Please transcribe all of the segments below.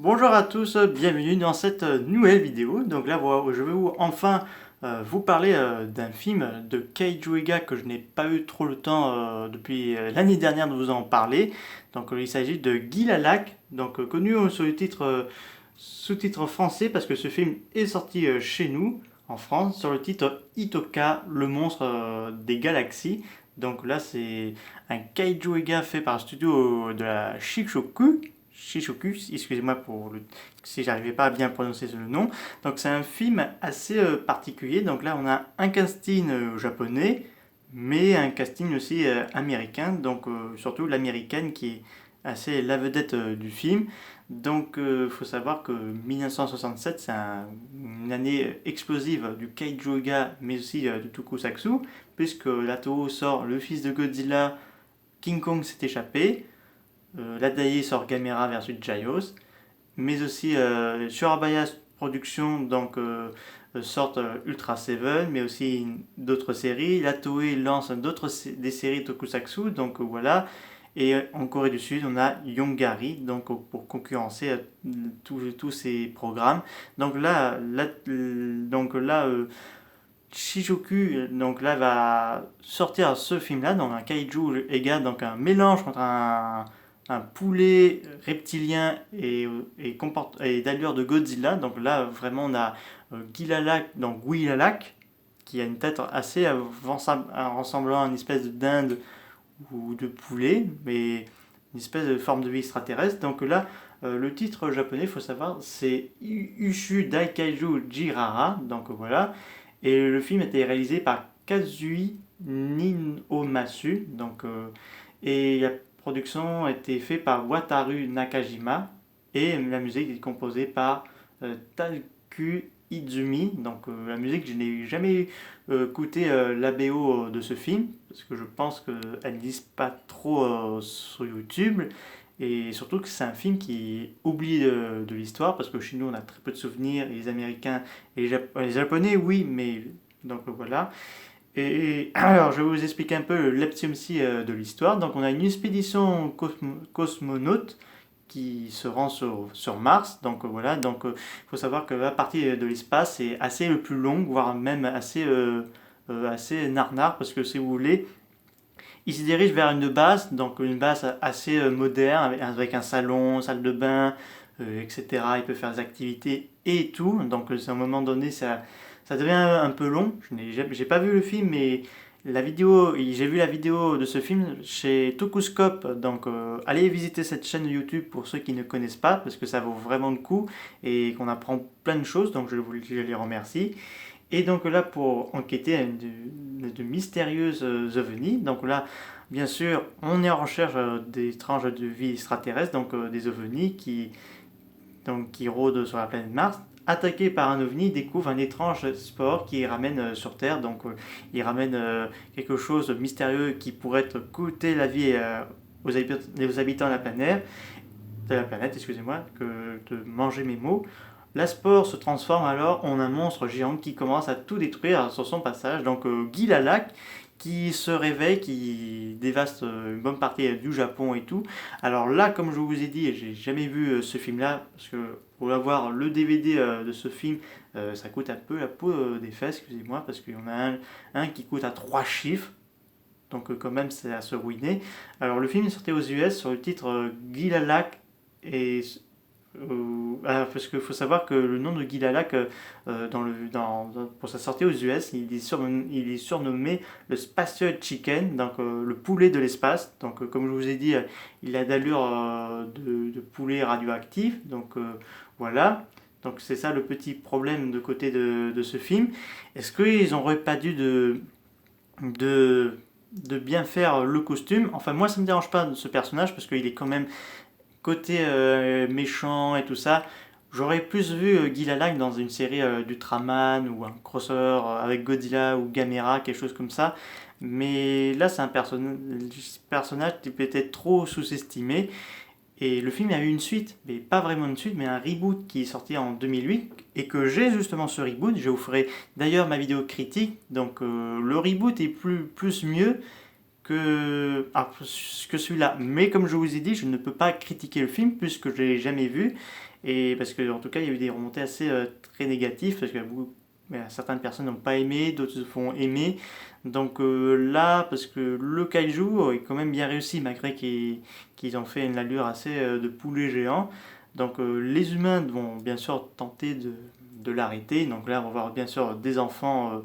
Bonjour à tous, bienvenue dans cette nouvelle vidéo. Donc là, je vais enfin vous parler d'un film de Keiju Ega que je n'ai pas eu trop le temps depuis l'année dernière de vous en parler. Donc il s'agit de Guy Lalac, donc connu sous le titre sous-titre français parce que ce film est sorti chez nous en France sur le titre Itoka, le monstre des galaxies. Donc là, c'est un Kaiju Ega fait par le studio de la Shishoku, excusez-moi si j'arrivais pas à bien prononcer le nom. Donc c'est un film assez particulier. Donc là on a un casting japonais, mais un casting aussi américain. Donc surtout l'américaine qui est assez la vedette du film. Donc il faut savoir que 1967 c'est une année explosive du Kaiju-ga mais aussi du Tokusatsu, puisque la Toho sort Le Fils de Godzilla, King Kong s'est échappé, Ladaï sort Gamera versus Gios, mais aussi Surabaya Productions donc, sortent Ultra Seven, mais aussi d'autres séries. La Toei lance des séries Tokusatsu, donc voilà. Et en Corée du Sud, on a Yongari, donc pour concurrencer tous ces programmes. Donc là, Shijoku donc là va sortir ce film-là, dans un kaiju égale donc un mélange entre un poulet reptilien et d'allure de Godzilla. Donc là vraiment on a Gilalak, donc Guilalak, qui a une tête assez ressemblant à une espèce de dinde ou de poulet, mais une espèce de forme de vie extraterrestre. Donc là, le titre japonais, il faut savoir, c'est Ushu Daikaiju Jirara. Donc voilà. Et le film a été réalisé par Kazui Ninomasu. Et la production a été faite par Wataru Nakajima. Et la musique est composée par Taku Izumi. Donc la musique, je n'ai jamais écouté la BO de ce film, parce que je pense qu'elle n'existe pas trop sur YouTube. Et surtout que c'est un film qui oublie de l'histoire, parce que chez nous on a très peu de souvenirs, et les Américains et les Japonais, oui, mais donc voilà. Et alors je vais vous expliquer un peu l'eptiomcie de l'histoire. Donc on a une expédition cosmonaute qui se rend sur Mars. Donc voilà, donc il faut savoir que la partie de l'espace est assez le plus longue, voire même assez narnar, parce que si vous voulez, il se dirige vers une base, donc une base assez moderne, avec un salon, salle de bain, etc. Il peut faire des activités et tout. Donc à un moment donné, ça devient un peu long. J'ai pas vu le film, mais j'ai vu la vidéo de ce film chez Tokuscope. Donc allez visiter cette chaîne YouTube pour ceux qui ne connaissent pas, parce que ça vaut vraiment le coup et qu'on apprend plein de choses. Donc je les remercie. Et donc là, pour enquêter de mystérieuses ovnis, donc là, bien sûr, on est en recherche d'étranges de vie extraterrestres, donc des ovnis qui rôdent sur la planète Mars. Attaqués par un ovni, ils découvrent un étrange sport qui ramène sur Terre. Donc il ramène quelque chose de mystérieux qui pourrait coûter la vie aux habitants de la planète, excusez-moi, que de manger mes mots. La spore se transforme alors en un monstre géant qui commence à tout détruire sur son passage. Donc Guy Lalac qui se réveille, qui dévaste une bonne partie du Japon et tout. Alors là, comme je vous ai dit, j'ai jamais vu ce film-là, parce que pour avoir le DVD de ce film, ça coûte un peu la peau des fesses, excusez-moi, parce qu'il y en a un qui coûte à 3 chiffres. Donc quand même, c'est à se ruiner. Alors le film est sorti aux US sur le titre Guy Lalac et parce qu'il faut savoir que le nom de Guy Lalac, pour sa sortie aux US, il est surnommé le Spatial Chicken, donc le poulet de l'espace. Donc, comme je vous ai dit, il a d'allure de poulet radioactif. Donc, voilà. Donc, c'est ça le petit problème de côté de ce film. Est-ce qu'ils n'auraient pas dû de, de bien faire le costume? Enfin, moi, ça ne me dérange pas de ce personnage parce qu'il est quand même côté méchant et tout ça. J'aurais plus vu Guy Lalac dans une série d'Ultraman ou un crossover avec Godzilla ou Gamera, quelque chose comme ça. Mais là, c'est un personnage qui peut être trop sous-estimé. Et le film a eu une suite, mais pas vraiment une suite, mais un reboot qui est sorti en 2008 et que j'ai justement ce reboot. Je vous ferai d'ailleurs ma vidéo critique. Donc le reboot est plus mieux que celui-là. Mais comme je vous ai dit, je ne peux pas critiquer le film puisque je l'ai jamais vu. Et parce que, en tout cas, il y a eu des remontées assez très négatives. Parce que certaines personnes n'ont pas aimé, d'autres se font aimer. Donc là, parce que le kaiju est quand même bien réussi, malgré qu'ils ont fait une allure assez de poulet géant. Donc les humains vont bien sûr tenter de l'arrêter. Donc là, on va voir bien sûr des enfants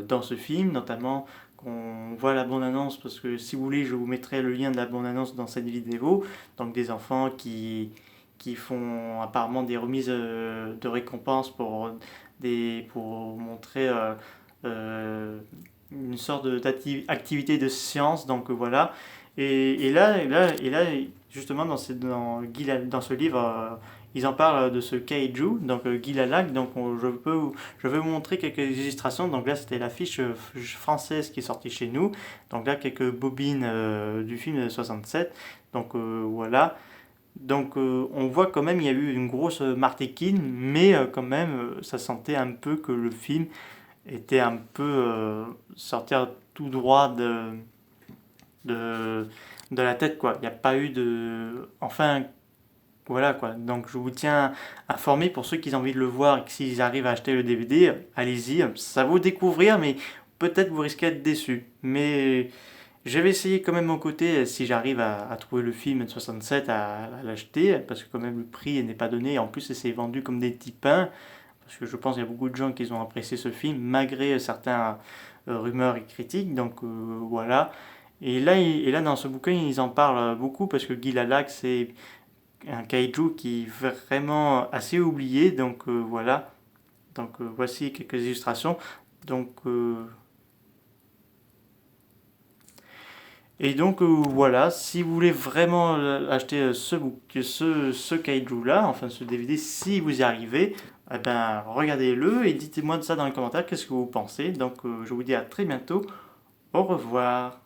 dans ce film, notamment qu'on voit la bande-annonce, parce que si vous voulez, je vous mettrai le lien de la bande-annonce dans cette vidéo. Donc des enfants qui font apparemment des remises de récompenses pour montrer euh, une sorte d'activité de science. Donc voilà. Et là, justement, dans ce livre, ils en parlent de ce kaiju, donc Gilalak. Donc je vais vous montrer quelques illustrations. Donc là, c'était l'affiche française qui est sortie chez nous. Donc là, quelques bobines du film de 67. Donc voilà. Donc on voit quand même il y a eu une grosse martéquine, mais quand même ça sentait un peu que le film était un peu sortir tout droit de, de la tête, quoi. Il n'y a pas eu de... Enfin, voilà, quoi. Donc je vous tiens informé pour ceux qui ont envie de le voir et que s'ils arrivent à acheter le DVD, allez-y. Ça vaut découvrir, mais peut-être vous risquez d'être déçus. Mais je vais essayer quand même de mon côté, si j'arrive à trouver le film de 67, à l'acheter, parce que quand même le prix n'est pas donné. En plus, c'est vendu comme des petits pains, parce que je pense qu'il y a beaucoup de gens qui ont apprécié ce film, malgré certains rumeurs et critiques. Donc voilà. Et là, dans ce bouquin, ils en parlent beaucoup, parce que Guy Lalac, c'est un kaiju qui est vraiment assez oublié. Donc voilà. Donc voici quelques illustrations. Donc... Et donc voilà, si vous voulez vraiment acheter ce kaiju là, enfin ce DVD, si vous y arrivez, eh ben, regardez-le et dites-moi de ça dans les commentaires, qu'est-ce que vous pensez. Donc je vous dis à très bientôt, au revoir.